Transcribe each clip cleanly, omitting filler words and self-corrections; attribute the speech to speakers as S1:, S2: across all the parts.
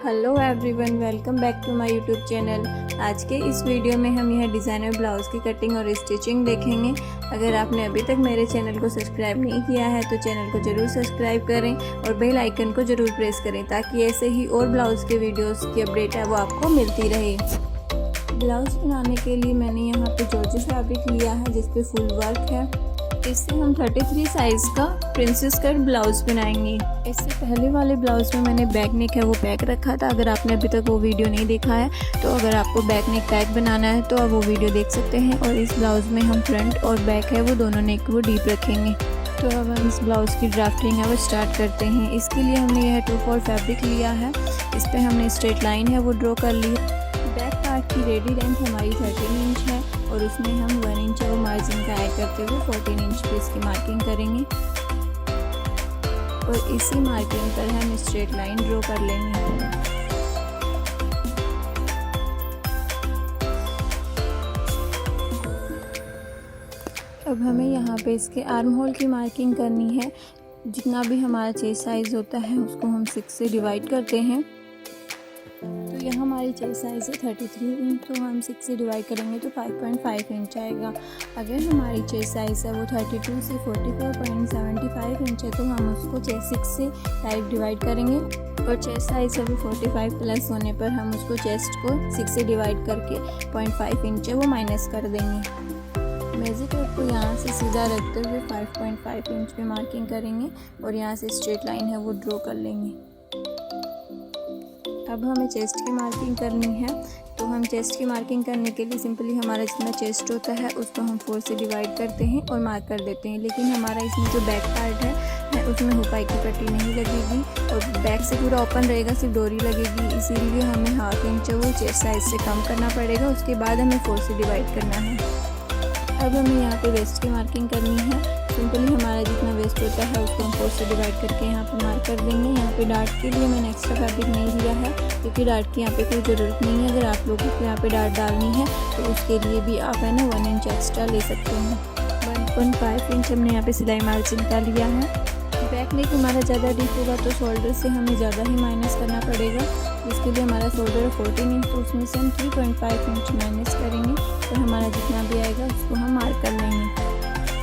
S1: Hello everyone, welcome back to my YouTube channel. आज के इस वीडियो में हम यह डिज़ाइनर ब्लाउज़ की कटिंग और स्टिचिंग देखेंगे। अगर आपने अभी तक मेरे चैनल को सब्सक्राइब नहीं किया है तो चैनल को ज़रूर सब्सक्राइब करें और बेल आइकन को ज़रूर प्रेस करें ताकि ऐसे ही और ब्लाउज़ के वीडियोज़ की अपडेट है वो आपको मिलती रहे। ब्लाउज़ बनाने के लिए मैंने यहाँ पे जॉर्जेट फैब्रिक लिया है जिस पे फुल वर्क है। इससे हम 33 साइज़ का प्रिंसेस कट ब्लाउज़ बनाएंगे। इससे पहले वाले ब्लाउज़ में मैंने बैक नेक है वो बैक रखा था। अगर आपने अभी तक वो वीडियो नहीं देखा है तो अगर आपको बैक नेक बैक बनाना है तो आप वो वीडियो देख सकते हैं। और इस ब्लाउज़ में हम फ्रंट और बैक है वो दोनों नेक वो डीप रखेंगे। तो अब हम इस ब्लाउज़ की ड्राफ्टिंग है वो स्टार्ट करते हैं। इसके लिए हमने यह 2/4 फैब्रिक लिया है। इस पर हमने स्ट्रेट लाइन है वो ड्रॉ कर ली है। बैक पार्ट की रेडी लेंथ हमारी 13 इंच है और उसमें हम 1 इंच वो मार्जिन का ऐड करते हुए 14 इंच पे इसकी मार्किंग करेंगे और इसी मार्किंग पर हम स्ट्रेट लाइन ड्रॉ कर लेंगे। अब हमें यहाँ पे इसके आर्म होल की मार्किंग करनी है। जितना भी हमारा चेस्ट साइज़ होता है उसको हम 6 से डिवाइड करते हैं। तो यहाँ हमारी चेस्ट साइज़ है 33 इंच, तो हम 6 से डिवाइड करेंगे तो 5.5 इंच आएगा। अगर हमारी चेस्ट साइज़ है वो 32 से 44.75 इंच है तो हम उसको 6 से डायरेक्ट डिवाइड करेंगे और चेस्ट साइज़ है वो 45 प्लस होने पर हम उसको चेस्ट को 6 से डिवाइड करके 0.5 इंच है वो माइनस कर देंगे। मेजर टेप को यहाँ से सीधा रखते हुए 5.5 इंच पे मार्किंग करेंगे और यहाँ से स्ट्रेट लाइन है वो ड्रॉ कर लेंगे। अब हमें चेस्ट की मार्किंग करनी है। तो हम चेस्ट की मार्किंग करने के लिए सिंपली हमारा जितना चेस्ट होता है उसको हम 4 से डिवाइड करते हैं और मार्क कर देते हैं। लेकिन हमारा इसमें जो बैक पार्ट है उसमें हुपाई की पट्टी नहीं लगेगी और बैक से पूरा ओपन रहेगा, सिर्फ डोरी लगेगी। इसीलिए हमें 1/2 इंच वो चेस्ट साइज से कम करना पड़ेगा। उसके बाद हमें 4 से डिवाइड करना है। अब हमें यहाँ पे वेस्ट की मार्किंग करनी है। सिंपली हमारा जितना वेस्ट होता है उसको हम 4 से डिवाइड करके यहाँ पे मार्क कर देंगे। यहाँ पे डार्ट के लिए मैंने एक्स्ट्रा फैब्रिक नहीं लिया है क्योंकि डार्ट की यहाँ पे कोई ज़रूरत नहीं है। अगर आप लोगों को यहाँ पे डार्ट डालनी है तो उसके लिए भी आप है ना 1 इंच एक्स्ट्रा ले सकते हैं। 1.5 इंच हमने यहाँ पे सिलाई मार्जिन का लिया है। बैक नेक हमारा ज़्यादा डीप होगा तो शोल्डर से हमें ज़्यादा ही माइनस करना पड़ेगा। इसके लिए हमारा शोल्डर 14 इंच, तो उसमें से हम 3.5 इंच माइनस करेंगे और हमारा जितना भी आएगा उसको हम मार्क कर लेंगे।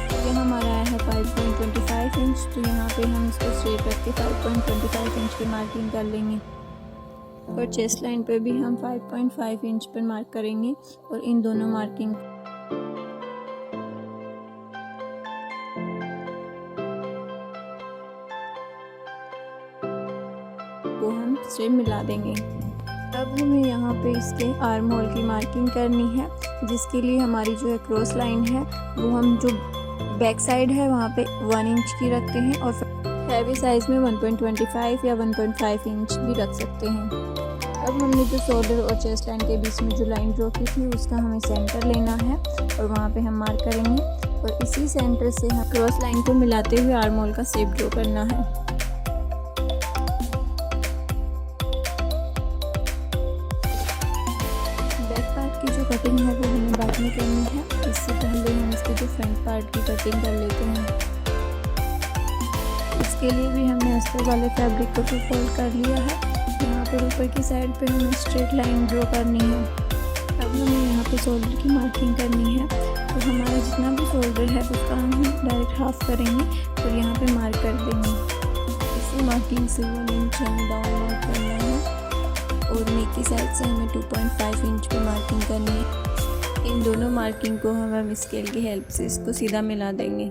S1: तो ये हमारा आया है 5.25 इंच, तो यहाँ पे हम इसको स्ट्रेट रख के 5.25 इंच पे मार्किंग कर लेंगे और चेस्ट लाइन पे भी हम 5.5 इंच पर मार्क करेंगे और इन दोनों मार्किंग को हम स्ट्रेट मिला देंगे। अब हमें यहाँ पे इसके आर्म होल की मार्किंग करनी है, जिसके लिए हमारी जो है क्रॉस लाइन है वो हम जो बैक साइड है वहाँ पे 1 इंच की रखते हैं और हैवी साइज़ में 1.25 या 1.5 इंच भी रख सकते हैं। अब हमने जो शोल्डर और चेस्ट लाइन के बीच में जो लाइन ड्रॉ की थी उसका हमें सेंटर लेना है और वहाँ पे हम मार्क करेंगे और इसी सेंटर से हम क्रॉस लाइन को मिलाते हुए आर्म होल का शेप ड्रॉ करना है। की जो कटिंग है वो हमें बाद में करनी है। इससे पहले हम इसके जो फ्रंट पार्ट की कटिंग कर लेते हैं। इसके लिए भी हमने अस्तर वाले फैब्रिक को 2 फोल्ड कर लिया है। यहाँ पर ऊपर की साइड पे हमें स्ट्रेट लाइन ड्रॉ करनी है। अब हमें यहाँ पे शोल्डर की मार्किंग करनी है। तो हमारा जितना भी शोल्डर है उसका हम डायरेक्ट हाफ करेंगे और यहाँ पे मार्क कर देंगे। इसी मार्किंग से 1 इंच हमें डाउन मार्क करना है और नेक की साइड से हमें 2.5 इंच पे मार्किंग करनी है। इन दोनों मार्किंग को हम स्केल की हेल्प से इसको सीधा मिला देंगे।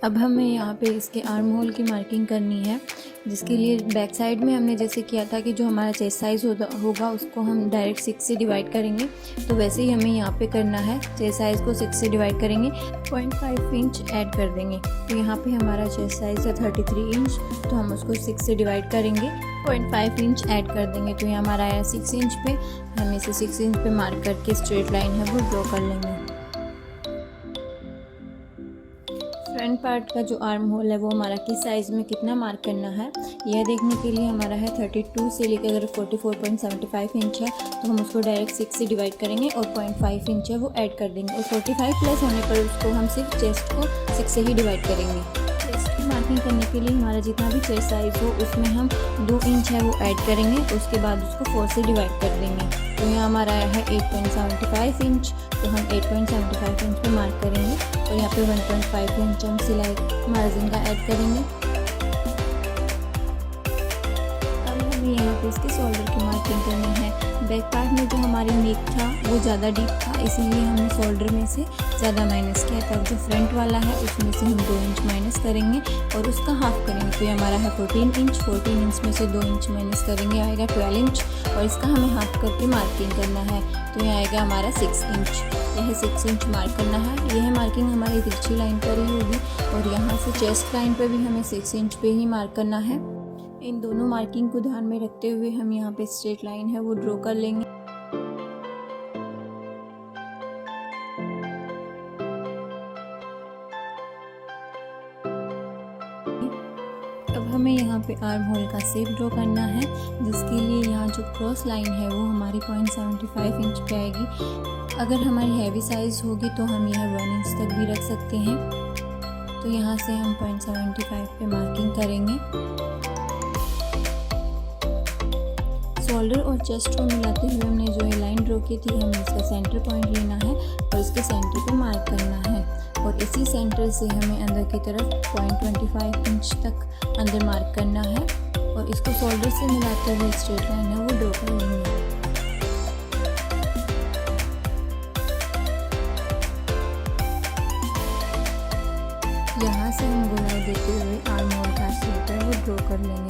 S1: अब हमें यहाँ पे इसके आर्म होल की मार्किंग करनी है, जिसके लिए बैक साइड में हमने जैसे किया था कि जो हमारा चेस्ट साइज़ होगा उसको हम डायरेक्ट 6 से डिवाइड करेंगे, तो वैसे ही हमें यहाँ पे करना है। चेस्ट साइज़ को 6 से डिवाइड करेंगे, 0.5 इंच ऐड कर देंगे। तो यहाँ पे हमारा चेस्ट साइज़ है 33 इंच, तो हम उसको 6 से डिवाइड करेंगे, 0.5 इंच ऐड कर देंगे। तो यहाँ हमारा आया 6 इंच पे। हम इसे 6 इंच पे मार्क करके स्ट्रेट लाइन है वो ड्रॉ कर लेंगे। फ्रंट पार्ट का जो आर्म होल है वो हमारा किस साइज़ में कितना मार्क करना है यह देखने के लिए हमारा है 32 से लेकर अगर 44.75 इंच है तो हम उसको डायरेक्ट 6 से डिवाइड करेंगे और 0.5 इंच है वो ऐड कर देंगे और 45 प्लस होने पर उसको हम सिर्फ चेस्ट को 6 से ही डिवाइड करेंगे। चेस्ट की मार्किंग करने के लिए हमारा जितना भी चेस्ट साइज़ हो उसमें हम 2 इंच है वो ऐड करेंगे, उसके बाद उसको 4 से डिवाइड कर देंगे। तो यहाँ हमारा आया है 8.75 इंच, तो हम 8.75 इंच पे मार्क करेंगे और यहाँ पे 1.5 इंच हम सिलाई मार्जिन का ऐड करेंगे। अब हमें यहाँ पे इसके शोल्डर की मार्किंग करनी है। बैक पार्ट में जो हमारी नेक था वो ज़्यादा डीप था, इसीलिए हमने शोल्डर में से ज़्यादा माइनस किया था। जो फ्रंट वाला है उसमें से हम 2 इंच माइनस करेंगे और उसका हाफ करेंगे। तो ये हमारा है 14 इंच, 14 इंच में से 2 इंच माइनस करेंगे आएगा 12 इंच और इसका हमें हाफ करके मार्किंग करना है। तो यहाँ आएगा हमारा 6 इंच, यह 6 इंच मार्क करना है। यह मार्किंग हमारी तिरछी लाइन पर ही होगी और यहाँ से चेस्ट लाइन पर भी हमें 6 इंच पे ही मार्क करना है। इन दोनों मार्किंग को ध्यान में रखते हुए हम यहाँ पे स्ट्रेट लाइन है वो ड्रॉ कर लेंगे। अब हमें यहाँ पे आर्म होल का शेप ड्रॉ करना है, जिसके लिए यहाँ जो क्रॉस लाइन है वो हमारी 0.75 इंच पे आएगी। अगर हमारी हैवी साइज़ होगी तो हम यह 1 इंच तक भी रख सकते हैं। तो यहाँ से हम 0.75 पे मार्किंग करेंगे। शोल्डर और चेस्ट को मिलाते हुए हमने जो ये लाइन ड्रॉ की थी, हमें इसका सेंटर पॉइंट लेना है और इसके सेंटर पे मार्क करना है और इसी सेंटर से हमें अंदर की तरफ 0.25 इंच तक अंदर मार्क करना है और इसको शोल्डर से मिलाते हुए स्ट्रेट लाइन है वो ड्रॉ कर लेंगे। यहाँ से हम गोलाई देते हुए आर्म होल का शेप है वो ड्रॉ कर लेंगे।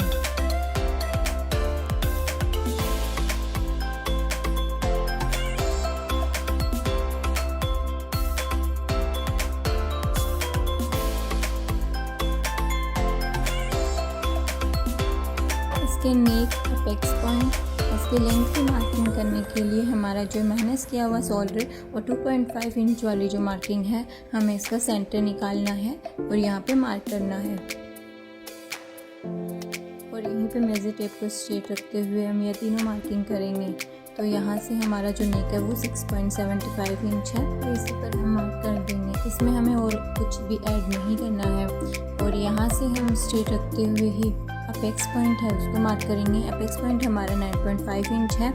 S1: इसके नेक, अपेक्स पॉइंट, इसके लेंथ की मार्किंग करने के लिए हमारा जो माइनस किया हुआ शोल्डर और 2.5 इंच वाली जो मार्किंग है, हमें इसका सेंटर निकालना है और यहाँ पे मार्क करना है और यहीं पे मेजर टेप को स्ट्रेट रखते हुए हम यह तीनों मार्किंग करेंगे। तो यहाँ से हमारा जो नेक है वो 6.75 इंच है, तो इसी पर हम मार्क कर देंगे। इसमें हमें और कुछ भी ऐड नहीं करना है और यहाँ से हम स्ट्रेट रखते हुए ही अपेक्स पॉइंट है उसको मार्क करेंगे। अपेक्स पॉइंट हमारा 9.5 इंच है,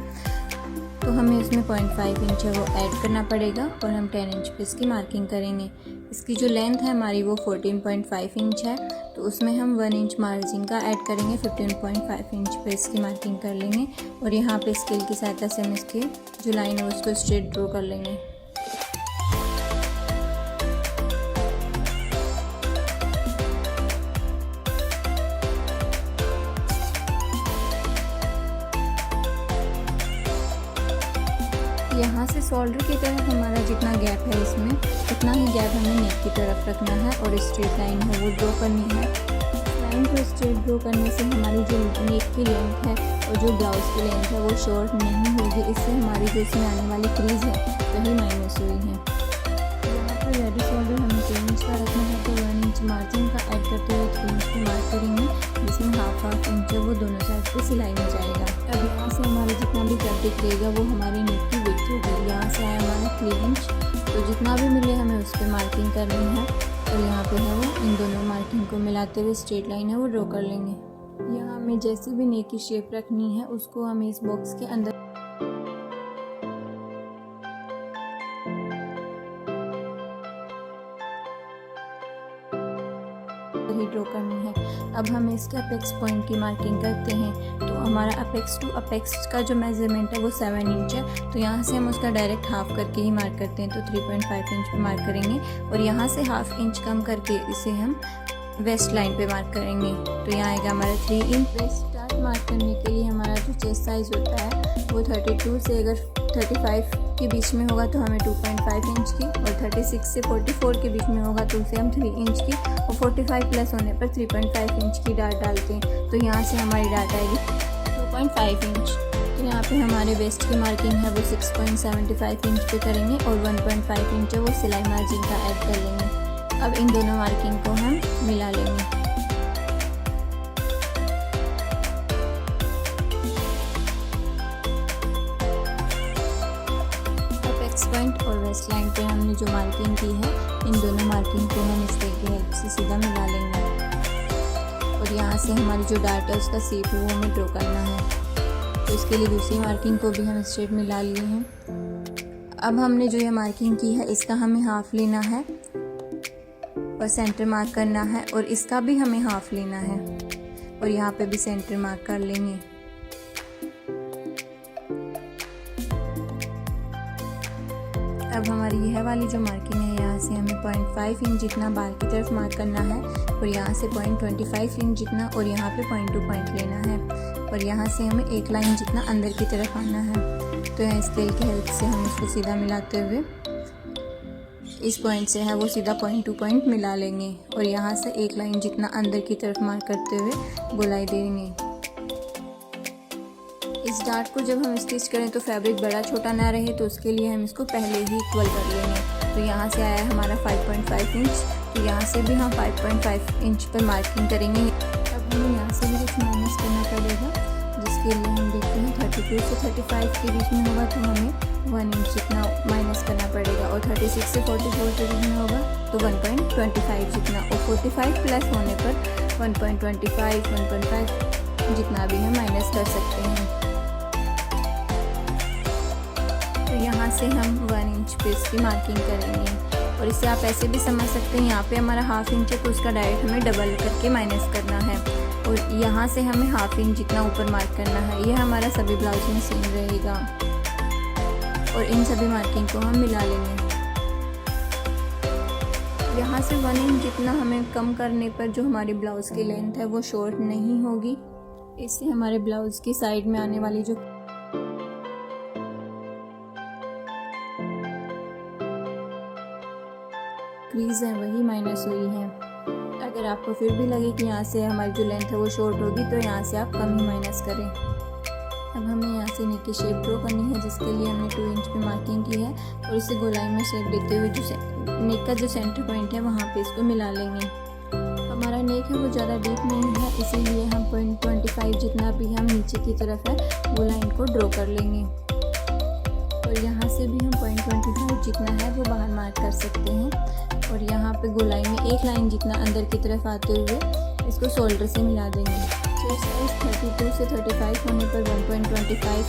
S1: तो हमें इसमें 0.5 इंच है वो ऐड करना पड़ेगा और हम 10 इंच पे इसकी मार्किंग करेंगे। इसकी जो लेंथ है हमारी वो 14.5 इंच है, तो उसमें हम 1 इंच मार्जिन का ऐड करेंगे। 15.5 इंच पे इसकी मार्किंग कर लेंगे और यहाँ पे स्केल की सहायता से हम इसकी जो लाइन है उसको स्ट्रेट ड्रॉ कर लेंगे। यहाँ से शोल्डर की तरफ हमारा जितना गैप है इसमें उतना ही गैप हमें नेक की तरफ रखना है और स्ट्रेट लाइन है वो ड्रॉ करनी है। लाइन को स्ट्रेट ड्रॉ करने से हमारी जो नेक की लेंथ है और जो ब्लाउज की लेंथ है वो शॉर्ट नहीं होगी, इससे हमारी जो इसमें आने वाली क्रीज है वही माइनस हुई है। यहाँ पर रेडी शोल्डर हमें 3 इंच का रखना है, तो 1 इंच मार्जिन का ऐड करते हुए 3 इंच पे मार्क करेंगे, जिसमें हाफ इंच है वो दोनों साइड पे सिलाई में जाएगा। अब यहाँ से हमारा जितना भी फैब्रिक रहेगा वो हमारी नेक की विड्थ होगी। यहाँ से आया हमारा 3 इंच, तो जितना भी मिले हमें उस पर मार्किंग करनी है और यहाँ पे है वो इन दोनों मार्किंग को मिलाते हुए स्ट्रेट लाइन है वो ड्रॉ कर लेंगे। यहाँ हमें जैसी भी नेक की शेप रखनी है उसको हमें इस बॉक्स के अंदर ही ड्रॉ करनी है। अब हम इसके अपेक्स पॉइंट की मार्किंग करते हैं, तो हमारा अपेक्स टू अपेक्स का जो मेजरमेंट है वो 7 इंच है, तो यहाँ से हम उसका डायरेक्ट हाफ करके ही मार्क करते हैं, तो 3.5 इंच पे मार्क करेंगे और यहाँ से हाफ इंच कम करके इसे हम वेस्ट लाइन पे मार्क करेंगे। तो यहाँ आएगा हमारा 3 इंच। वेस्ट स्टार्ट मार्क करने के लिए हमारा जो चेस्ट साइज़ होता है वो 32 से अगर 35 के बीच में होगा तो हमें 2.5 इंच की, और 36 से 44 के बीच में होगा तो उसे हम 3 इंच की, और 45 प्लस होने पर 3.5 इंच की डाट डालते हैं। तो यहाँ से हमारी डाट आएगी 2.5 इंच। तो यहाँ पे हमारे वेस्ट की मार्किंग है वो 6.75 इंच पे करेंगे और 1.5 इंच है वो सिलाई मार्जिन का ऐड कर लेंगे। अब इन दोनों मार्किंग को हम मिला लेंगे। पॉइंट और वेस्ट लाइन पे हमने जो मार्किंग की है, इन दोनों मार्किंग को हम स्केल की हेल्प से सीधा मिला लेंगे। और यहाँ से हमारी जो डार्ट है उसका शेप वो हमें ड्रॉ करना है। तो इसके लिए दूसरी मार्किंग को भी हम स्ट्रेट मिला लिए हैं। अब हमने जो ये मार्किंग की है इसका हमें हाफ लेना है और सेंटर मार्क करना है, और इसका भी हमें हाफ लेना है और यहाँ पे भी सेंटर मार्क कर लेंगे। अब हमारी यह वाली जो मार्किंग है यहाँ से हमें 0.5 इंच जितना बाल की तरफ मार्क करना है और यहाँ से 0.25 इंच जितना, और यहाँ पे 0.2 पॉइंट लेना है और यहाँ से हमें एक लाइन जितना अंदर की तरफ आना है। तो यहाँ स्केल की हेल्प से हम इसको सीधा मिलाते हुए इस पॉइंट से है वो सीधा 0.2 पॉइंट मिला लेंगे और यहाँ से एक लाइन जितना अंदर की तरफ मार्क करते हुए गोलाई देंगे। इस डार्ट को जब हम स्टिच करें तो फैब्रिक बड़ा छोटा ना रहे, तो उसके लिए हम इसको पहले ही इक्वल कर लेंगे। तो यहाँ से आया हमारा 5.5 इंच, तो यहाँ से भी हम 5.5 इंच पर मार्किंग करेंगे। अब हमें यहाँ से भी कुछ माइनस करना पड़ेगा, जिसके लिए हम देखते हैं 32 से 35 के बीच में होगा तो हमें 1 इंच जितना माइनस करना पड़ेगा, और 36 से 44 के बीच में होगा तो 1.25 जितना, और 45 प्लस होने पर 1.25, 1.5 जितना भी हम माइनस कर सकते हैं। तो यहाँ से हम 1 इंच पे इसकी मार्किंग करेंगे, और इससे आप ऐसे भी समझ सकते हैं यहाँ पे हमारा हाफ इंच है तो उसका डायरेक्ट हमें डबल करके माइनस करना है, और यहाँ से हमें हाफ इंच जितना ऊपर मार्क करना है। यह हमारा सभी ब्लाउज में सेम रहेगा और इन सभी मार्किंग को हम मिला लेंगे। यहाँ से 1 इंच जितना हमें कम करने पर जो हमारी ब्लाउज़ की लेंथ है वो शॉर्ट नहीं होगी। इससे हमारे ब्लाउज़ की साइड में आने वाली जो क्रीज है वही माइनस हुई है। अगर आपको फिर भी लगे कि यहाँ से हमारी जो लेंथ है वो शॉर्ट होगी तो यहाँ से आप कम ही माइनस करें। अब हमें यहाँ से नेक की शेप ड्रॉ करनी है, जिसके लिए हमने 2 इंच पे मार्किंग की है, और इसे गोलाई में शेप देते हुए जो नेक का जो सेंटर पॉइंट है वहाँ पे इसको मिला लेंगे। हमारा नेक है वो ज़्यादा डीप नहीं है, इसीलिए हम 0.25 जितना भी हम नीचे की तरफ है वो लाइन को ड्रॉ कर लेंगे, और यहाँ से भी हम 0.25 जितना है वो बाहर मार्क कर सकते हैं। और यहाँ पे गोलाई में एक लाइन जितना अंदर की तरफ आते हुए इसको शोल्डर से मिला देंगे। चेस्ट साइज 32 से 35 होने पर 1.25,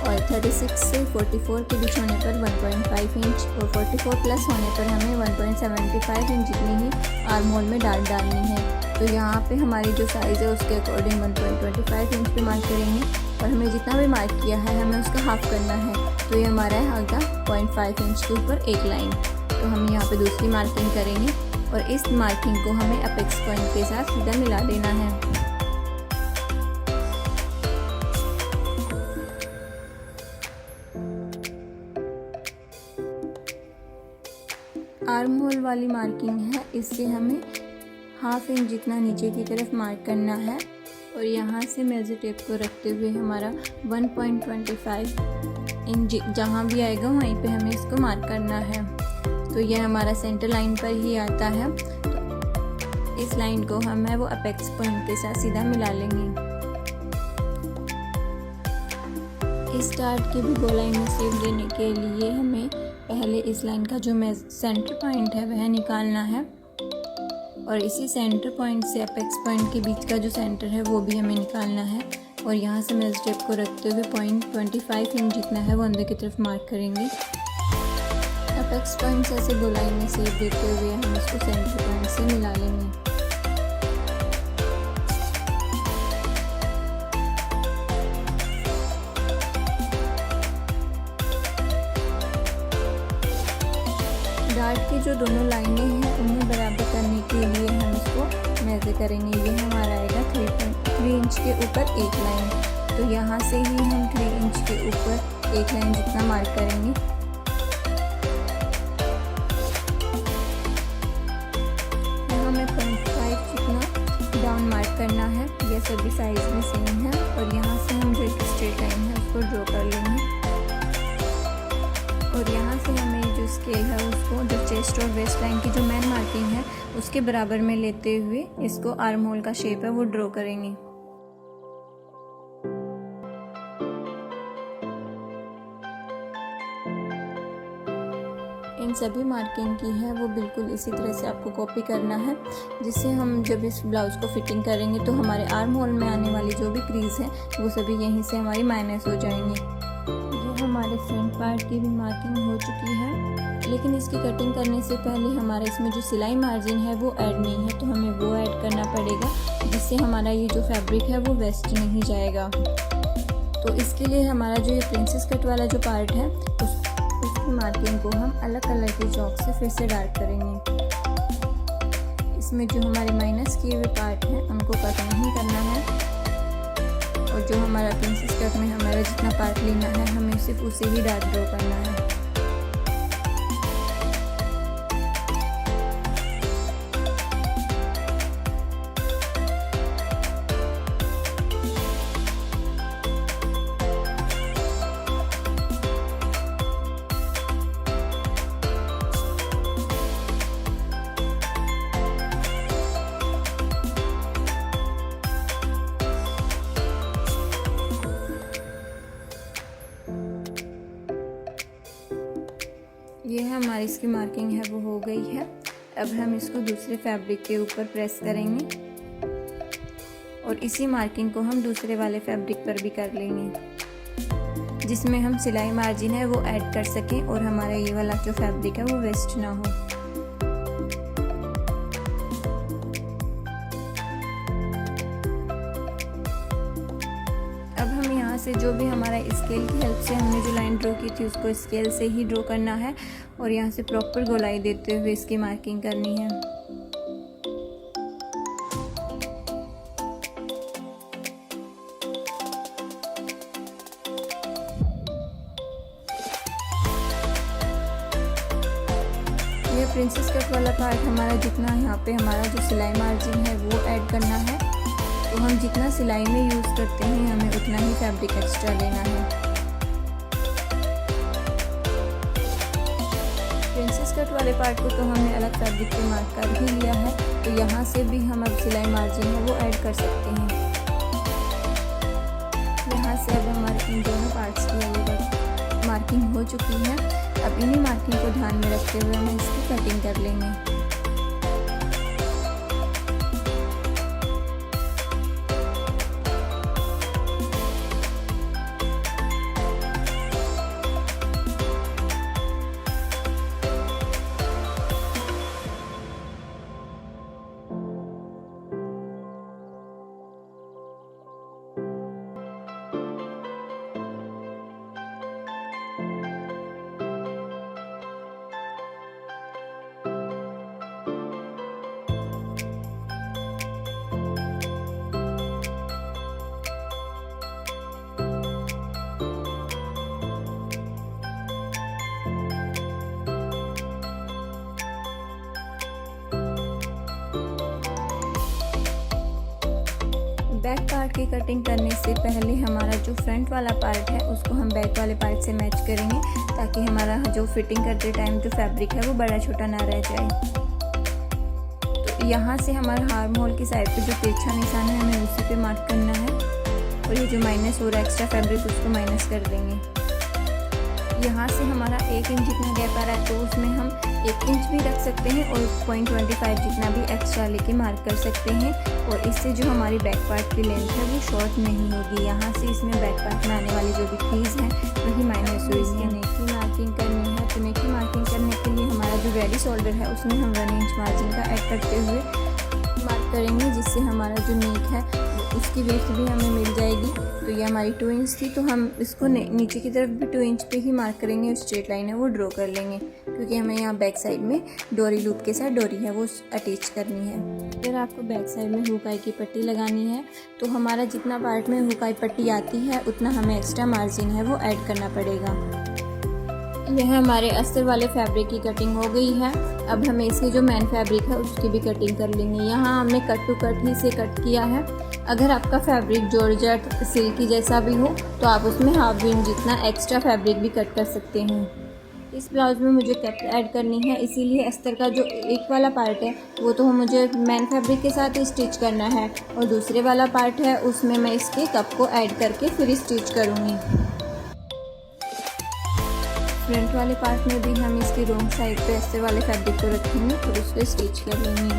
S1: और 36 से 44 के बीच होने पर 1.5 इंच, और 44 प्लस होने पर हमें 1.75 इंच जितनी ही आर्म होल में डालनी है। तो यहाँ पे हमारी जो साइज़ है उसके अकॉर्डिंग 1.25 इंच पे मार्क करेंगे, और हमें जितना भी मार्क किया है हमें उसका हाफ करना है। तो ये हमारा आ गया 0.5 इंच के ऊपर एक लाइन। तो हम यहाँ पे दूसरी मार्किंग करेंगे, और इस मार्किंग को हमें अपेक्स पॉइंट के साथ सीधा मिला देना है। आर्म होल वाली मार्किंग है, इससे हमें हाफ इंच जितना नीचे की तरफ मार्क करना है, और यहाँ से मेजर टेप को रखते हुए हमारा 1.25 इंच जहाँ भी आएगा वहीं पे हमें इसको मार्क करना है। तो यह हमारा सेंटर लाइन पर ही आता है। तो इस लाइन को हम है वो अपेक्स पॉइंट के साथ सीधा मिला लेंगे। इस डार्ट की भी गोलाई में शेप देने के लिए हमें पहले इस लाइन का जो सेंटर पॉइंट है वह निकालना है, और इसी सेंटर पॉइंट से अपेक्स पॉइंट के बीच का जो सेंटर है वो भी हमें निकालना है, और यहाँ से मेजर टेप को रखते हुए 0.25 इंच जितना है वो अंदर की तरफ मार्क करेंगे। अपेक्स पॉइंट से ऐसे गोलाई में शेप देते हुए हम इसको सेंटर पॉइंट से मिला लेंगे। डार्ट की जो दोनों लाइनें हैं उन्हें बराबर करने के लिए हम इसको मेजर करेंगे। ये हमारा आएगा 3 इंच के ऊपर एक लाइन। तो यहाँ से ही हम 3 इंच के ऊपर एक लाइन जितना मार्क करेंगे। यहाँ हमें 0.5 जितना डाउन मार्क करना है। यह सभी साइज में सेम है, और यहाँ से हम जो एक स्ट्रेट लाइन है उसको ड्रॉ कर लेंगे, और यहाँ से हमें जो स्केल है उसको जो चेस्ट और वेस्ट लाइन की जो मेन मार्किंग है उसके बराबर में लेते हुए इसको आर्म होल का शेप है वो ड्रॉ करेंगे। इन सभी मार्किंग की है वो बिल्कुल इसी तरह से आपको कॉपी करना है, जिससे हम जब इस ब्लाउज़ को फिटिंग करेंगे तो हमारे आर्म होल में आने वाली जो भी क्रीज़ है वो सभी यहीं से हमारी माइनस हो जाएंगी। ये हमारे फ्रंट पार्ट की भी मार्किंग हो चुकी है, लेकिन इसकी कटिंग करने से पहले हमारा इसमें जो सिलाई मार्जिन है वो ऐड नहीं है, तो हमें वो ऐड करना पड़ेगा, जिससे हमारा ये जो फैब्रिक है वो वेस्ट नहीं जाएगा। तो इसके लिए हमारा जो ये प्रिंसेस कट वाला जो पार्ट है उसकी मार्किंग को हम अलग कलर के चॉक से फिर से डार्क करेंगे। इसमें जो हमारे माइनस किए हुए पार्ट हैं उनको कट नहीं करना है, और जो हमारा प्रिंसेस कट में हमारा जितना पार्ट लेना है हमें सिर्फ उसे ही डार्क ड्रॉ करना है। ये है हमारी इसकी मार्किंग है वो हो गई है। अब हम इसको दूसरे फैब्रिक के ऊपर प्रेस करेंगे और इसी मार्किंग को हम दूसरे वाले फैब्रिक पर भी कर लेंगे, जिसमें हम सिलाई मार्जिन है वो ऐड कर सकें और हमारा ये वाला जो फैब्रिक है वो वेस्ट ना हो। अब हम यहाँ से जो भी हमारा स्केल की हेल्प से हमने जो लाइन ड्रॉ की थी उसको स्केल से ही ड्रॉ करना है और यहाँ से प्रॉपर गोलाई देते हुए इसकी मार्किंग करनी है। ये प्रिंसेस कट वाला पार्ट हमारा जितना यहाँ पे हमारा जो सिलाई मार्जिन है वो ऐड करना है, तो हम जितना सिलाई में यूज़ करते हैं हमें उतना ही फैब्रिक एक्स्ट्रा लेना है। प्रिंसेस कट वाले पार्ट को तो हमने अलग फैब्रिक पे मार्क कर ही लिया है, तो यहाँ से भी हम अब सिलाई मार्जिन है वो ऐड कर सकते हैं। यहाँ से अब हमारे इन दोनों पार्ट्स की अलग मार्किंग हो चुकी है। अब इन्हीं मार्किंग को ध्यान में रखते हुए हम इसकी कटिंग कर लेंगे। बैक पार्ट की कटिंग करने से पहले हमारा जो फ्रंट वाला पार्ट है उसको हम बैक वाले पार्ट से मैच करेंगे, ताकि हमारा जो फिटिंग करते टाइम जो फैब्रिक है वो बड़ा छोटा ना रह जाए। तो यहाँ से हमारा आर्म होल की साइड पे जो तिरछा निशान है हमें उसी पे मार्क करना है, और ये जो माइनस हो रहा है एक्स्ट्रा फैब्रिक उसको माइनस कर देंगे। यहाँ से हमारा 1 इंच जितना गैप आ रहा है तो उसमें हम 1 इंच भी रख सकते हैं और 0.25 जितना भी एक्स्ट्रा लेके मार्क कर सकते हैं, और इससे जो हमारी बैक पार्ट की लेंथ है वो शॉर्ट नहीं होगी। यहाँ से इसमें बैक पार्ट में आने वाली जो भी क्रीज है वही माइनस हुई है। नेक की मार्किंग करनी है, तो नेक की मार्किंग करने के लिए हमारा जो रेडी शोल्डर है उसमें हम 1 इंच मार्जिन का ऐड करते हुए मार्क करेंगे, जिससे हमारा जो नेक है उसकी वेथ भी हमें मिल जाएगी। तो ये हमारी 2 इंच थी, तो हम इसको नीचे की तरफ भी 2 इंच पे ही मार्क करेंगे, स्ट्रेट लाइन है वो ड्रॉ कर लेंगे, क्योंकि हमें यहाँ बैक साइड में डोरी लूप के साथ डोरी है वो अटैच करनी है। अगर आपको बैक साइड में हुकाई की पट्टी लगानी है तो हमारा जितना पार्ट में हुकाई पट्टी आती है उतना हमें एक्स्ट्रा मार्जिन है वो ऐड करना पड़ेगा। यह हमारे अस्तर वाले फैब्रिक की कटिंग हो गई है। अब हमें इसकी जो मेन फैब्रिक है उसकी भी कटिंग कर लेंगे। यहाँ हमने कट टू कट ही से कट किया है। अगर आपका फैब्रिक जॉर्जेट सिल्की जैसा भी हो तो आप उसमें हाफ इंच जितना एक्स्ट्रा फैब्रिक भी कट कर सकते हैं। इस ब्लाउज़ में मुझे कप ऐड करनी है, इसीलिए अस्तर का जो एक वाला पार्ट है वो तो मुझे मेन फैब्रिक के साथ ही स्टिच करना है, और दूसरे वाला पार्ट है उसमें मैं इसके कप को ऐड करके फिर स्टिच करूँगी। फ्रंट वाले पार्ट में भी हम इसकी रॉन्ग साइड पे अस्तर वाले फैब्रिक को रखेंगे और उसको स्टिच कर लेंगे।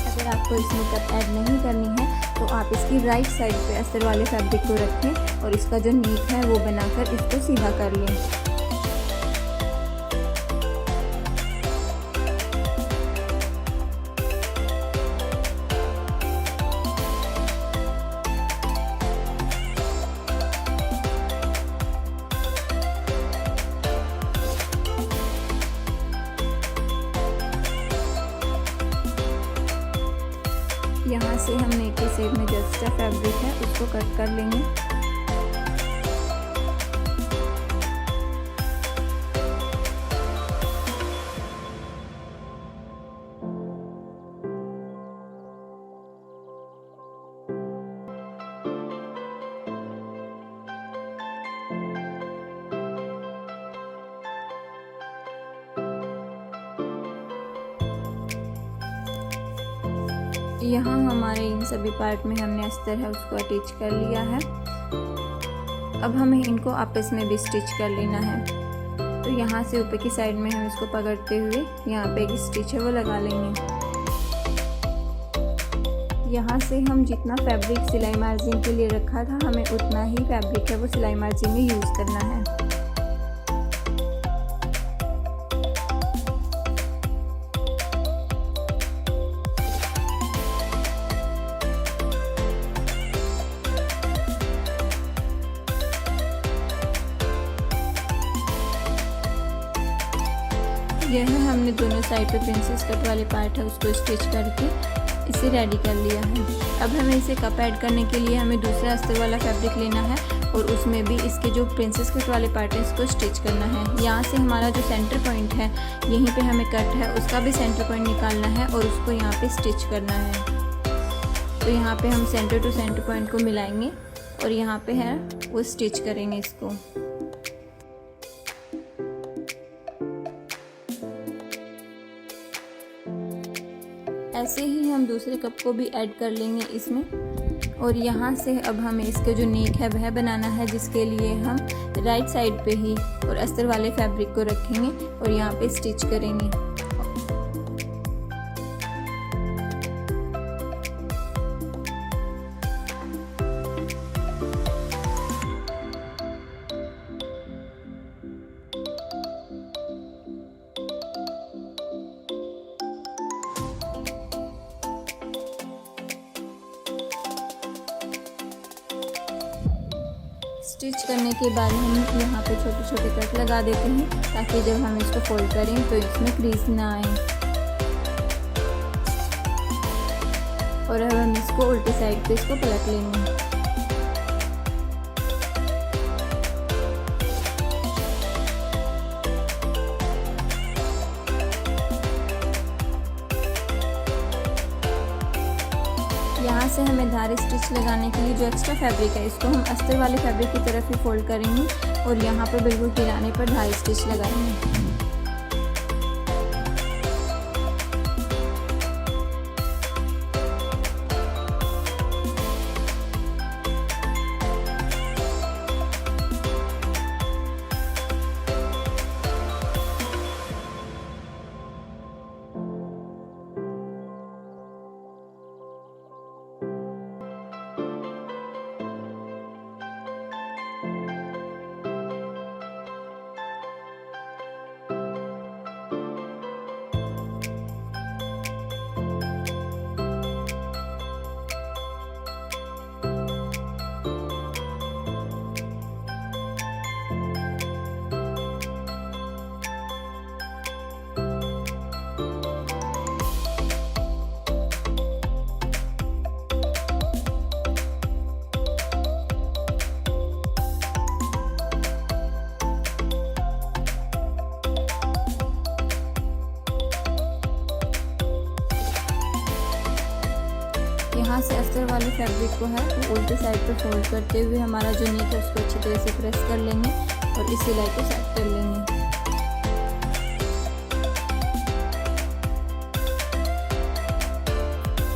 S1: अगर आपको इसमें कट ऐड नहीं करनी है तो आप इसकी राइट साइड पे अस्तर वाले फैब्रिक को रखें और इसका जो नीक है वो बनाकर इसको सीधा कर लें। यहाँ से हम नेक के शेप में जो एक्स्ट्रा फैब्रिक है उसको कट कर लेंगे। यहाँ हमारे इन सभी पार्ट में हमने अस्तर है उसको अटैच कर लिया है। अब हमें इनको आपस में भी स्टिच कर लेना है। तो यहाँ से ऊपर की साइड में हम इसको पकड़ते हुए यहाँ पे एक स्टिच है वो लगा लेंगे। यहाँ से हम जितना फैब्रिक सिलाई मार्जिन के लिए रखा था हमें उतना ही फैब्रिक है वो सिलाई मार्जिन में यूज़ करना है। यह है हमने दोनों साइड पे प्रिंसेस कट वाले पार्ट है उसको स्टिच करके इसे रेडी कर लिया है। अब हमें इसे कप ऐड करने के लिए हमें दूसरा अस्तर वाला फैब्रिक लेना है और उसमें भी इसके जो प्रिंसेस कट वाले पार्ट है इसको स्टिच करना है। यहाँ से हमारा जो सेंटर पॉइंट है यहीं पे हमें कट है उसका भी सेंटर पॉइंट निकालना है और उसको यहाँ पे स्टिच करना है। तो यहाँ पे हम सेंटर टू सेंटर पॉइंट को मिलाएंगे और यहाँ पे है वो स्टिच करेंगे इसको। ऐसे ही हम दूसरे कप को भी ऐड कर लेंगे इसमें और यहाँ से अब हमें इसके जो नेक है वह बनाना है, जिसके लिए हम राइट साइड पे ही और अस्तर वाले फैब्रिक को रखेंगे और यहाँ पे स्टिच करेंगे। स्टिच करने के बाद हम यहाँ पे छोटे छोटे कट लगा देते हैं ताकि जब हम इसको फोल्ड करें तो इसमें क्रीज ना आए। और अब हम इसको उल्टी साइड पे इसको पलट लेंगे। यहाँ से हमें धारी स्टिच लगाने के लिए जो एक्स्ट्रा फैब्रिक है इसको हम अस्तर वाले फैब्रिक की तरफ ही फोल्ड करेंगे और यहाँ पर बिल्कुल किनारे पर धारी स्टिच लगाएंगे। यहाँ से अस्तर वाले फैब्रिक को है तो उल्टी साइड पर फोल्ड करते हुए हमारा जो नेक है उसको अच्छी तरह से प्रेस कर लेंगे और इस सिलाई को सेट कर लेंगे।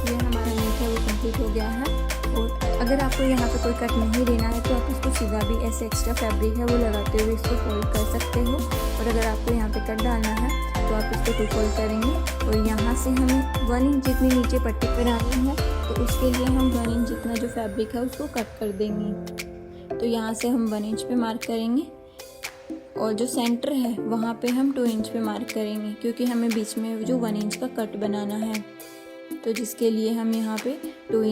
S1: ये हमारा नेक है वो कंप्लीट हो गया है। और अगर आपको यहाँ पे कोई कट नहीं देना है तो आप इसको सीधा भी ऐसे एक्स्ट्रा फैब्रिक है वो लगाते हुए इसको फोल्ड कर सकते हो। और अगर आपको यहाँ पे कट डालना है तो आप इसको टू फोल्ड करेंगे और यहाँ से हमें 1 इंच जितनी नीचे पट्टी बनानी है, तो उसके लिए हम 1 इंच जितना जो फैब्रिक है उसको कट कर देंगे। तो यहाँ से हम 1 इंच पे मार्क करेंगे और जो सेंटर है वहाँ पे हम 2 इंच पे मार्क करेंगे, क्योंकि हमें बीच में जो 1 इंच का कट बनाना है। तो जिसके लिए हम यहाँ पे 2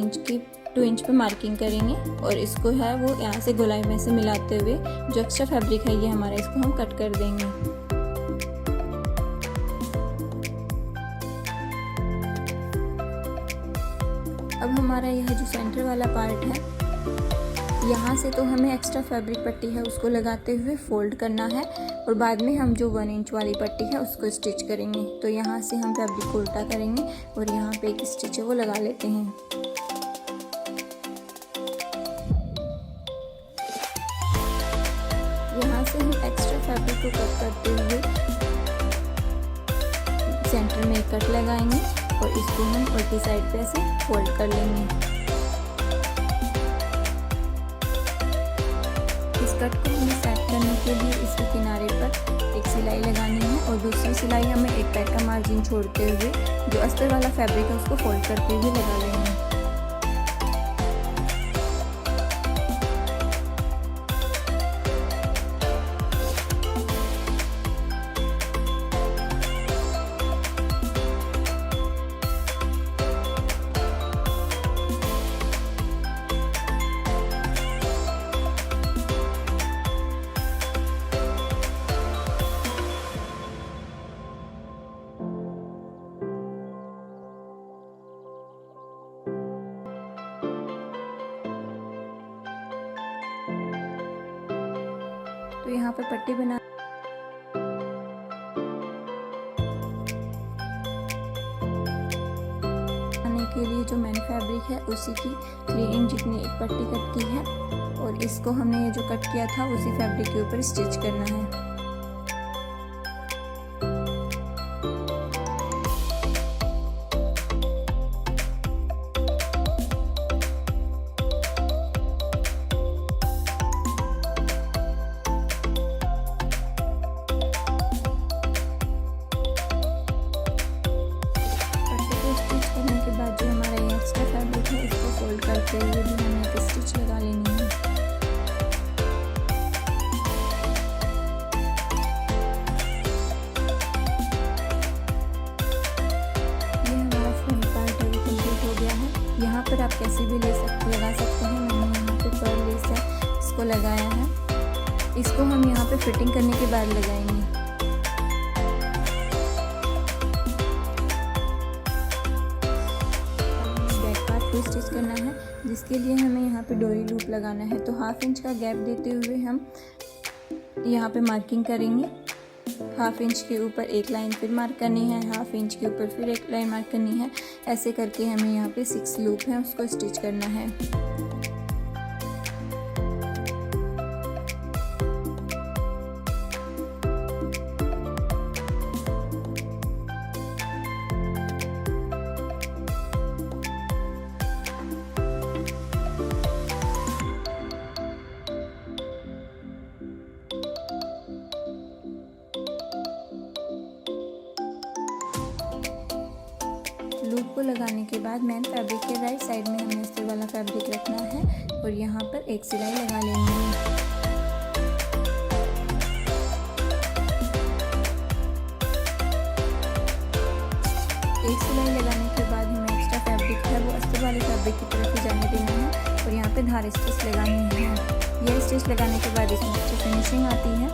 S1: इंच पे मार्किंग करेंगे और इसको है वो यहाँ से गोलाई में से मिलाते हुए जो एक्स्ट्रा फैब्रिक है ये हमारा, इसको हम कट कर देंगे। अब हमारा यह जो सेंटर वाला पार्ट है, यहाँ से तो हमें एक्स्ट्रा फैब्रिक पट्टी है उसको लगाते हुए फोल्ड करना है और बाद में हम जो 1 इंच वाली पट्टी है उसको स्टिच करेंगे। तो यहाँ से हम फैब्रिक को उल्टा करेंगे और यहाँ पे एक स्टिच है वो लगा लेते हैं। यहाँ से हम एक्स्ट्रा फैब्रिक को कट करते हुए सेंटर में एक कट लगाएंगे और इसको हम उल्टी साइड पे ऐसे फोल्ड कर लेंगे। इस कट को हमें सेट करने के लिए इसके किनारे पर एक सिलाई लगानी है और दूसरी सिलाई हमें एक पैर का मार्जिन छोड़ते हुए जो अस्तर वाला फैब्रिक है उसको फोल्ड करते हुए लगा लेंगे। तो यहाँ पर पट्टी बनाने के लिए जो मैंने फैब्रिक है उसी की 3 इंच जितनी एक पट्टी कट की है और इसको हमने ये जो कट किया था उसी फैब्रिक के ऊपर स्टिच करना है। करते हुए भी हमें एक स्टिच लगा लेनी है। ये हमारा फ्रंट पार्ट है वो कंप्लीट हो गया है। यहाँ पर आप कैसे भी लगा सकते हैं। मैंने यहाँ पे पर्ल लेस है इसको लगाया है। इसको हम यहाँ पे फिटिंग करने के बाद लगाएंगे। स्टिच करना है जिसके लिए हमें यहाँ पे डोरी लूप लगाना है। तो 1/2 इंच का गैप देते हुए हम यहाँ पे मार्किंग करेंगे। 1/2 इंच के ऊपर एक लाइन फिर मार्क करनी है, 1/2 इंच के ऊपर फिर एक लाइन मार्क करनी है। ऐसे करके हमें यहाँ पे 6 लूप है उसको स्टिच करना है। लूप को लगाने के बाद मेन फैब्रिक के राइट साइड में हमें अस्तर वाला फैब्रिक रखना है और यहाँ पर एक सिलाई लगा लेनी है। एक सिलाई लगाने के बाद हमें एक्स्ट्रा फैब्रिक है वो अस्तर वाले फैब्रिक की तरफ ही जाने देना है और यहाँ पे धार स्टिच लगानी है। यह स्टिच लगाने के बाद इसमें अच्छी फिनिशिंग आती है।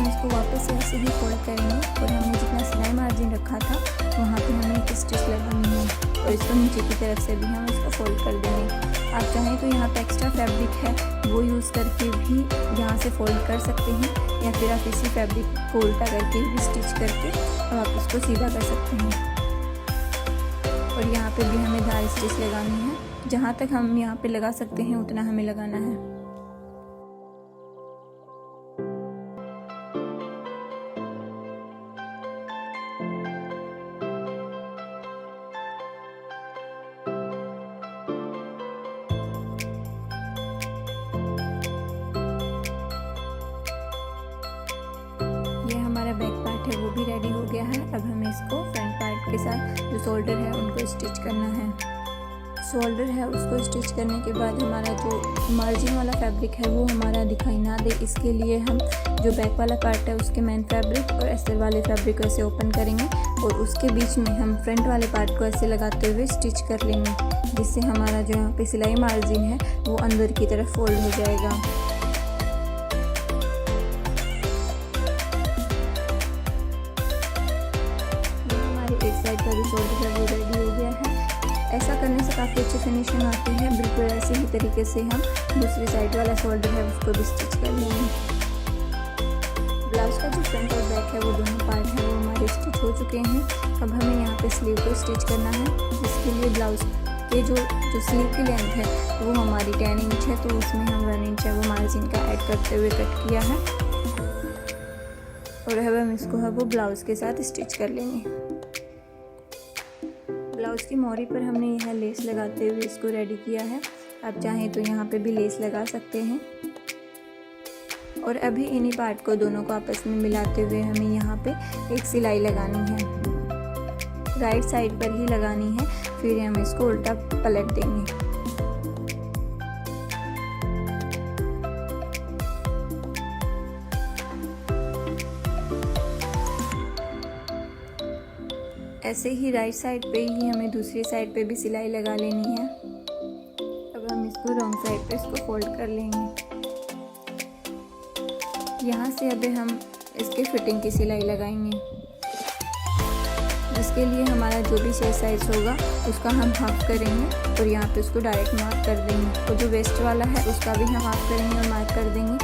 S1: इसको वापस से ऐसे ही फोल्ड करेंगे और हमने जितना सिलाई मार्जिन रखा था वहाँ पे हमें एक स्टिच लगानी है और इसको नीचे की तरफ से भी हम इसको फोल्ड कर देंगे। आप चाहें तो यहाँ पे एक्स्ट्रा फैब्रिक है वो यूज़ करके भी यहाँ से फोल्ड कर सकते हैं या फिर आप इसी फैब्रिक को उल्टा करके भी स्टिच करके आप इसको सीधा कर सकते हैं। और यहाँ पे भी हमें धार स्टिच लगानी है। जहाँ तक हम यहाँ पे लगा सकते हैं उतना हमें लगाना है। ये हमारा बैक पार्ट है वो भी रेडी हो गया है। अब हमें इसको फ्रंट पार्ट के साथ जो शोल्डर है उनको स्टिच करना है। शोल्डर है उसको स्टिच करने के बाद हमारा जो मार्जिन वाला फैब्रिक है वो हमारा दिखाई ना दे, इसके लिए हम जो बैक वाला पार्ट है उसके मेन फैब्रिक और अस्तर वाले फैब्रिक को ऐसे ओपन करेंगे और उसके बीच में हम फ्रंट वाले पार्ट को ऐसे लगाते हुए स्टिच कर लेंगे, जिससे हमारा जो यहाँ पे सिलाई मार्जिन है वो अंदर की तरफ फोल्ड हो जाएगा। हमारी एक साइड का जो शोल्डर है वो रेडी हो गया है। ऐसा करने से काफ़ी अच्छी फिनिशिंग आती है। बिल्कुल ऐसे ही तरीके से हम दूसरी साइड वाला शोल्डर है उसको भी स्टिच कर लेंगे। ब्लाउज का जो फ्रंट और बैक है वो दोनों पार्ट है वो हमारे स्टिच हो चुके हैं। अब हमें यहाँ पे स्लीव को स्टिच करना है, जिसके लिए ब्लाउज के जो स्लीव की लेंथ है वो हमारी 10 इंच है, तो उसमें हम 1 इंच है वो मार्जिन का ऐड करते हुए कट किया है और अब हम इसको है वो ब्लाउज के साथ स्टिच कर लेंगे। ब्लाउज की मोरी पर हमने यह लेस लगाते हुए इसको रेडी किया है। आप चाहें तो यहाँ पे भी लेस लगा सकते हैं। और अभी इन्हीं पार्ट को दोनों को आपस में मिलाते हुए हमें यहाँ पे एक सिलाई लगानी है। राइट साइड पर ही लगानी है, फिर हम इसको उल्टा पलट देंगे। ऐसे ही राइट साइड पे ही हमें दूसरी साइड पे भी सिलाई लगा लेनी है। अब हम इसको रॉन्ग साइड पे इसको फोल्ड कर लेंगे। यहाँ से अभी हम इसके फिटिंग की सिलाई लगाएंगे, जिसके लिए हमारा जो भी चेस्ट साइज होगा उसका हम हाफ करेंगे और यहाँ पे उसको डायरेक्ट मार्क कर देंगे। और जो वेस्ट वाला है उसका भी हम हाफ करेंगे और मार्क कर देंगे।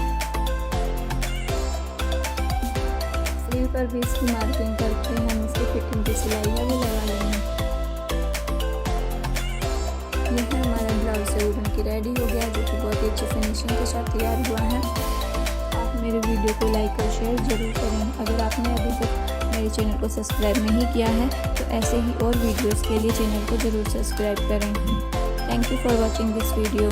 S1: स्लीव पर भी इसकी मार्किंग करके हम इसकी फिटिंग की सिलाई है वो लगा लेंगे। यह हमारा ब्लाउज है वो बनके रेडी हो गया, जो कि बहुत ही अच्छी फिनिशिंग के साथ तैयार हुआ है। आप मेरे वीडियो को लाइक और शेयर ज़रूर करें। अगर आपने अभी तक मेरे चैनल को सब्सक्राइब नहीं किया है तो ऐसे ही और वीडियोज़ के लिए चैनल को ज़रूर सब्सक्राइब करें। Thank you for watching this video.